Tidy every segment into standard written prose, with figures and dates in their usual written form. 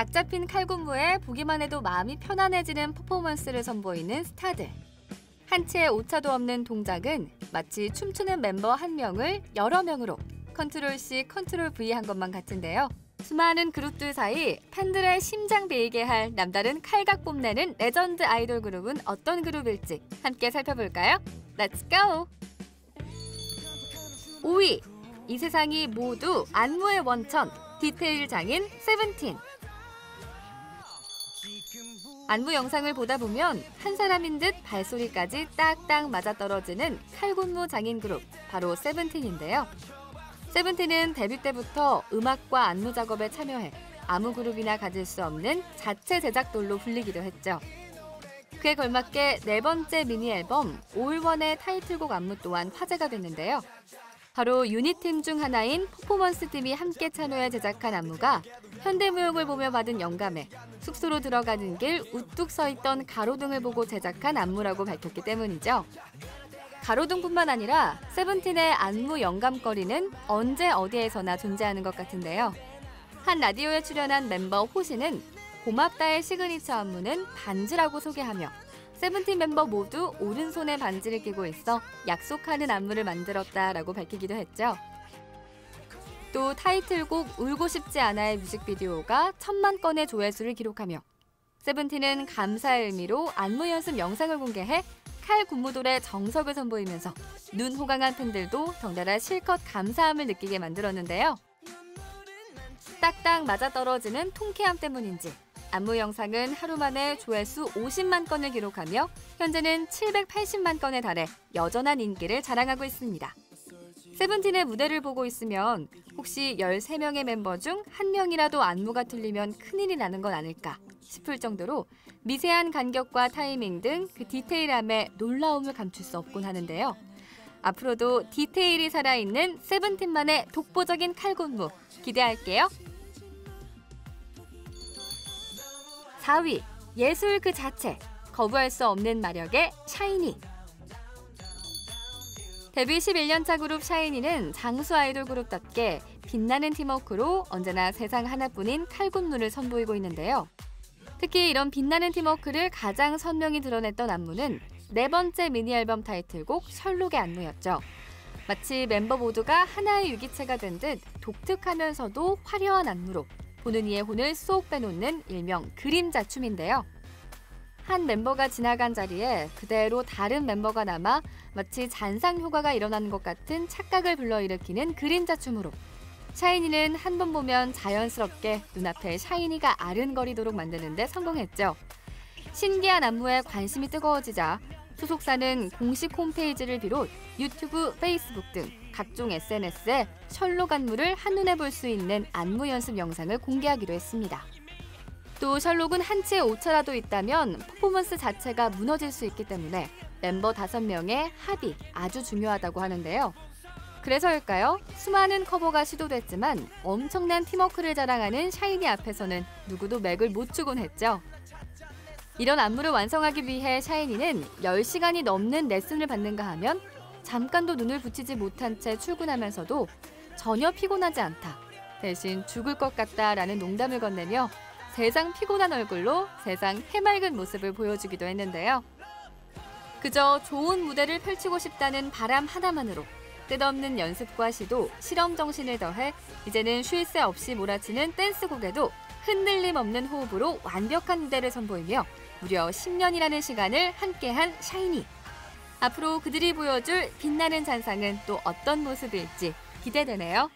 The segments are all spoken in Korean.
각 잡힌 칼군무에 보기만 해도 마음이 편안해지는 퍼포먼스를 선보이는 스타들. 한 채의 오차도 없는 동작은 마치 춤추는 멤버 한 명을 여러 명으로 컨트롤-C, 컨트롤-V 한 것만 같은데요. 수많은 그룹들 사이 팬들의 심장 베이게 할 남다른 칼각 뽐내는 레전드 아이돌 그룹은 어떤 그룹일지 함께 살펴볼까요? Let's go! 5위! 이 세상이 모두 안무의 원천, 디테일 장인 세븐틴. 안무 영상을 보다 보면 한 사람인 듯 발소리까지 딱딱 맞아떨어지는 칼군무 장인 그룹, 바로 세븐틴인데요. 세븐틴은 데뷔 때부터 음악과 안무 작업에 참여해 아무 그룹이나 가질 수 없는 자체 제작돌로 불리기도 했죠. 그에 걸맞게 네 번째 미니 앨범 올원의 타이틀곡 안무 또한 화제가 됐는데요. 바로 유닛팀 중 하나인 퍼포먼스 팀이 함께 참여해 제작한 안무가 현대무용을 보며 받은 영감에 숙소로 들어가는 길 우뚝 서있던 가로등을 보고 제작한 안무라고 밝혔기 때문이죠. 가로등뿐만 아니라 세븐틴의 안무 영감거리는 언제 어디에서나 존재하는 것 같은데요. 한 라디오에 출연한 멤버 호시는 고맙다의 시그니처 안무는 반지라고 소개하며 세븐틴 멤버 모두 오른손에 반지를 끼고 있어 약속하는 안무를 만들었다라고 밝히기도 했죠. 또 타이틀곡 울고 싶지 않아의 뮤직비디오가 1000만 건의 조회수를 기록하며 세븐틴은 감사의 의미로 안무 연습 영상을 공개해 칼군무돌의 정석을 선보이면서 눈 호강한 팬들도 덩달아 실컷 감사함을 느끼게 만들었는데요. 딱딱 맞아떨어지는 통쾌함 때문인지 안무 영상은 하루 만에 조회수 50만 건을 기록하며 현재는 780만 건에 달해 여전한 인기를 자랑하고 있습니다. 세븐틴의 무대를 보고 있으면 혹시 13명의 멤버 중 1명이라도 안무가 틀리면 큰일이 나는 건 아닐까 싶을 정도로 미세한 간격과 타이밍 등 그 디테일함에 놀라움을 감출 수 없곤 하는데요. 앞으로도 디테일이 살아있는 세븐틴만의 독보적인 칼군무 기대할게요. 4위, 예술 그 자체, 거부할 수 없는 마력의 샤이니. 데뷔 11년차 그룹 샤이니는 장수 아이돌 그룹답게 빛나는 팀워크로 언제나 세상 하나뿐인 칼군무를 선보이고 있는데요. 특히 이런 빛나는 팀워크를 가장 선명히 드러냈던 안무는 네 번째 미니 앨범 타이틀곡 셜록의 안무였죠. 마치 멤버 모두가 하나의 유기체가 된 듯 독특하면서도 화려한 안무로 보는 이의 혼을 쏙 빼놓는 일명 그림자 춤인데요. 한 멤버가 지나간 자리에 그대로 다른 멤버가 남아 마치 잔상 효과가 일어나는 것 같은 착각을 불러일으키는 그림자 춤으로 샤이니는 한 번 보면 자연스럽게 눈앞에 샤이니가 아른거리도록 만드는 데 성공했죠. 신기한 안무에 관심이 뜨거워지자 소속사는 공식 홈페이지를 비롯 유튜브, 페이스북 등 각종 SNS에 셜록 안무를 한눈에 볼 수 있는 안무 연습 영상을 공개하기로 했습니다. 또 셜록은 한 치의 오차라도 있다면 퍼포먼스 자체가 무너질 수 있기 때문에 멤버 5명의 합이 아주 중요하다고 하는데요. 그래서일까요? 수많은 커버가 시도됐지만 엄청난 팀워크를 자랑하는 샤이니 앞에서는 누구도 맥을 못 추곤 했죠. 이런 안무를 완성하기 위해 샤이니는 10시간이 넘는 레슨을 받는가 하면 잠깐도 눈을 붙이지 못한 채 출근하면서도 전혀 피곤하지 않다. 대신 죽을 것 같다라는 농담을 건네며 세상 피곤한 얼굴로 세상 해맑은 모습을 보여주기도 했는데요. 그저 좋은 무대를 펼치고 싶다는 바람 하나만으로 뜻없는 연습과 시도, 실험 정신을 더해 이제는 쉴 새 없이 몰아치는 댄스곡에도 흔들림 없는 호흡으로 완벽한 무대를 선보이며 무려 10년이라는 시간을 함께한 샤이니. 앞으로 그들이 보여줄 빛나는 잔상은 또 어떤 모습일지 기대되네요.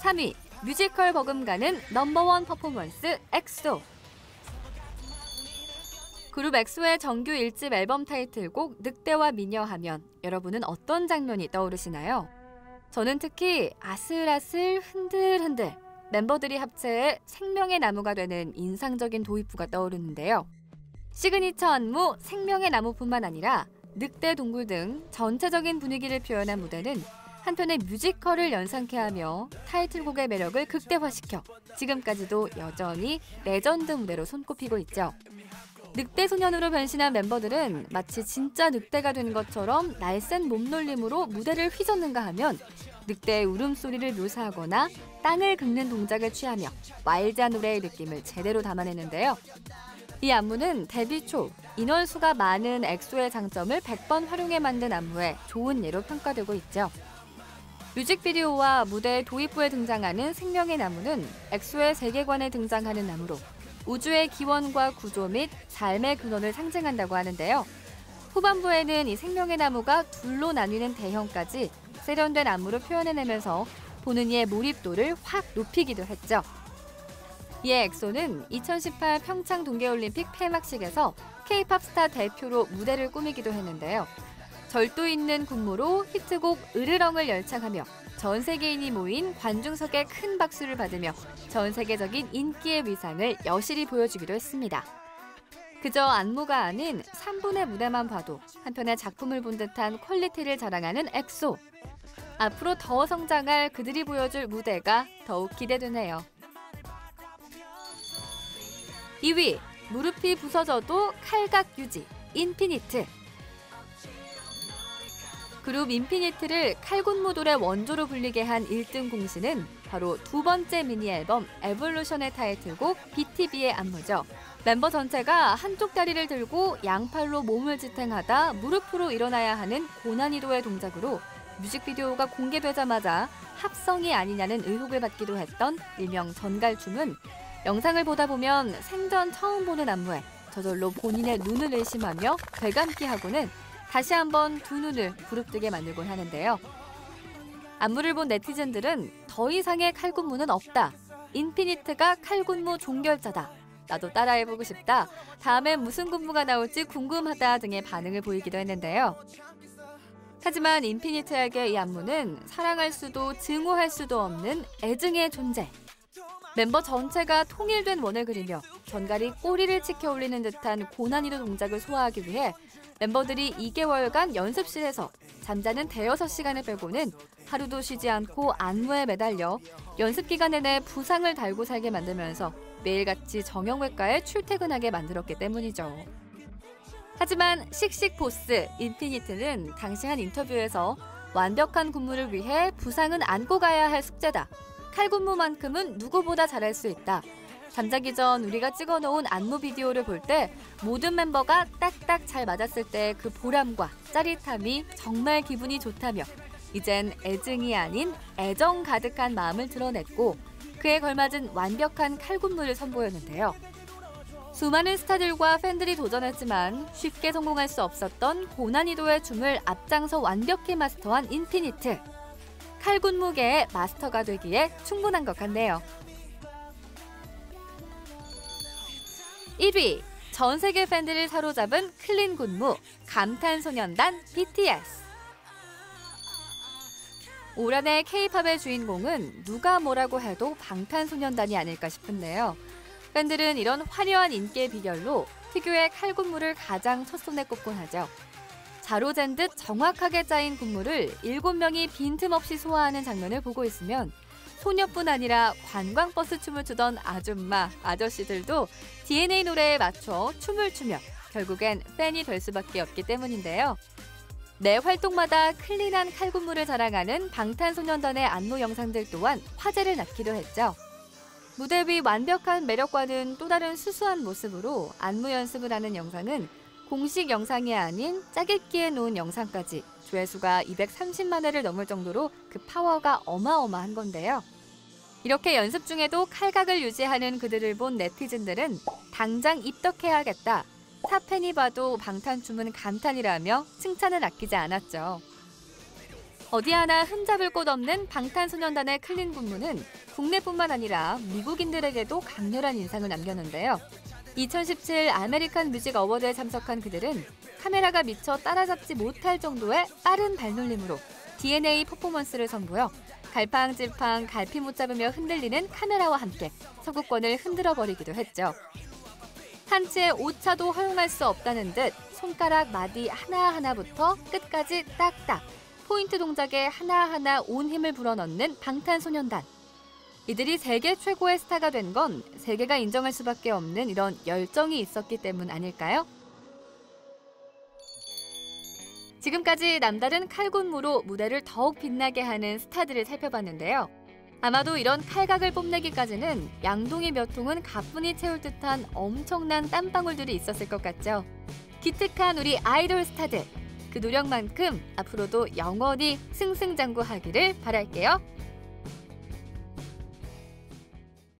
3위, 뮤지컬 버금가는 넘버원 퍼포먼스 엑소. 그룹 엑소의 정규 1집 앨범 타이틀곡 늑대와 미녀 하면 여러분은 어떤 장면이 떠오르시나요? 저는 특히 아슬아슬 흔들흔들 멤버들이 합체해 생명의 나무가 되는 인상적인 도입부가 떠오르는데요. 시그니처 안무 생명의 나무뿐만 아니라 늑대 동굴 등 전체적인 분위기를 표현한 무대는 한편의 뮤지컬을 연상케 하며 타이틀곡의 매력을 극대화시켜 지금까지도 여전히 레전드 무대로 손꼽히고 있죠. 늑대 소년으로 변신한 멤버들은 마치 진짜 늑대가 된 것처럼 날쌘 몸놀림으로 무대를 휘젓는가 하면 늑대의 울음소리를 묘사하거나 땅을 긁는 동작을 취하며 와일드한 노래의 느낌을 제대로 담아내는데요. 이 안무는 데뷔 초 인원수가 많은 엑소의 장점을 100번 활용해 만든 안무에 좋은 예로 평가되고 있죠. 뮤직비디오와 무대 도입 후에 등장하는 생명의 나무는 엑소의 세계관에 등장하는 나무로 우주의 기원과 구조 및 삶의 근원을 상징한다고 하는데요. 후반부에는 이 생명의 나무가 둘로 나뉘는 대형까지 세련된 안무로 표현해내면서 보는 이의 몰입도를 확 높이기도 했죠. 이에 엑소는 2018 평창 동계올림픽 폐막식에서 K-팝 스타 대표로 무대를 꾸미기도 했는데요. 절도 있는 군무로 히트곡 으르렁을 열창하며 전 세계인이 모인 관중석의 큰 박수를 받으며 전 세계적인 인기의 위상을 여실히 보여주기도 했습니다. 그저 안무가 아닌 3분의 무대만 봐도 한편의 작품을 본 듯한 퀄리티를 자랑하는 엑소. 앞으로 더 성장할 그들이 보여줄 무대가 더욱 기대되네요. 2위, 무릎이 부서져도 칼각 유지, 인피니트. 그룹 인피니트를 칼군무돌의 원조로 불리게 한 1등 공신은 바로 두 번째 미니 앨범 에볼루션의 타이틀곡 BTB의 안무죠. 멤버 전체가 한쪽 다리를 들고 양팔로 몸을 지탱하다 무릎으로 일어나야 하는 고난이도의 동작으로 뮤직비디오가 공개되자마자 합성이 아니냐는 의혹을 받기도 했던 일명 전갈춤은 영상을 보다 보면 생전 처음 보는 안무에 저절로 본인의 눈을 의심하며 되감기하고는 다시 한번 두 눈을 부릅뜨게 만들곤 하는데요. 안무를 본 네티즌들은 더 이상의 칼군무는 없다. 인피니트가 칼군무 종결자다. 나도 따라해보고 싶다. 다음엔 무슨 군무가 나올지 궁금하다 등의 반응을 보이기도 했는데요. 하지만 인피니트에게 이 안무는 사랑할 수도 증오할 수도 없는 애증의 존재. 멤버 전체가 통일된 원을 그리며 전갈이 꼬리를 치켜 올리는 듯한 고난이도 동작을 소화하기 위해 멤버들이 2개월간 연습실에서 잠자는 대여섯 시간을 빼고는 하루도 쉬지 않고 안무에 매달려 연습 기간 내내 부상을 달고 살게 만들면서 매일같이 정형외과에 출퇴근하게 만들었기 때문이죠. 하지만 씩씩 보스 인피니트는 당시 한 인터뷰에서 완벽한 군무를 위해 부상은 안고 가야 할 숙제다. 칼군무만큼은 누구보다 잘할 수 있다. 잠자기 전 우리가 찍어놓은 안무 비디오를 볼 때 모든 멤버가 딱딱 잘 맞았을 때 그 보람과 짜릿함이 정말 기분이 좋다며 이젠 애증이 아닌 애정 가득한 마음을 드러냈고 그에 걸맞은 완벽한 칼군무를 선보였는데요. 수많은 스타들과 팬들이 도전했지만 쉽게 성공할 수 없었던 고난이도의 춤을 앞장서 완벽히 마스터한 인피니트. 칼군무계의 마스터가 되기에 충분한 것 같네요. 1위, 전 세계 팬들을 사로잡은 클린 군무, 감탄소년단 BTS. 올 한해 K-팝의 주인공은 누가 뭐라고 해도 방탄소년단이 아닐까 싶은데요. 팬들은 이런 화려한 인기의 비결로 특유의 칼군무를 가장 첫손에 꼽곤 하죠. 자로 잰 듯 정확하게 짜인 군무를 7명이 빈틈없이 소화하는 장면을 보고 있으면 소녀뿐 아니라 관광버스 춤을 추던 아줌마, 아저씨들도 DNA 노래에 맞춰 춤을 추며 결국엔 팬이 될 수밖에 없기 때문인데요. 매 활동마다 클린한 칼군무를 자랑하는 방탄소년단의 안무 영상들 또한 화제를 낳기도 했죠. 무대 위 완벽한 매력과는 또 다른 수수한 모습으로 안무 연습을 하는 영상은 공식 영상이 아닌 짜깁기에 놓은 영상까지 조회수가 230만 회를 넘을 정도로 그 파워가 어마어마한 건데요. 이렇게 연습 중에도 칼각을 유지하는 그들을 본 네티즌들은 당장 입덕해야겠다. 탑팬이 봐도 방탄춤은 감탄이라며 칭찬을 아끼지 않았죠. 어디 하나 흠잡을 곳 없는 방탄소년단의 클린 군무는 국내뿐만 아니라 미국인들에게도 강렬한 인상을 남겼는데요. 2017 아메리칸 뮤직 어워드에 참석한 그들은 카메라가 미처 따라잡지 못할 정도의 빠른 발놀림으로 DNA 퍼포먼스를 선보여 갈팡질팡 갈피 못 잡으며 흔들리는 카메라와 함께 서구권을 흔들어버리기도 했죠. 한치의 오차도 허용할 수 없다는 듯 손가락 마디 하나하나부터 끝까지 딱딱 포인트 동작에 하나하나 온 힘을 불어넣는 방탄소년단. 이들이 세계 최고의 스타가 된 건 세계가 인정할 수밖에 없는 이런 열정이 있었기 때문 아닐까요? 지금까지 남다른 칼군무로 무대를 더욱 빛나게 하는 스타들을 살펴봤는데요. 아마도 이런 칼각을 뽐내기까지는 양동이 몇 통은 가뿐히 채울 듯한 엄청난 땀방울들이 있었을 것 같죠. 기특한 우리 아이돌 스타들, 그 노력만큼 앞으로도 영원히 승승장구하기를 바랄게요.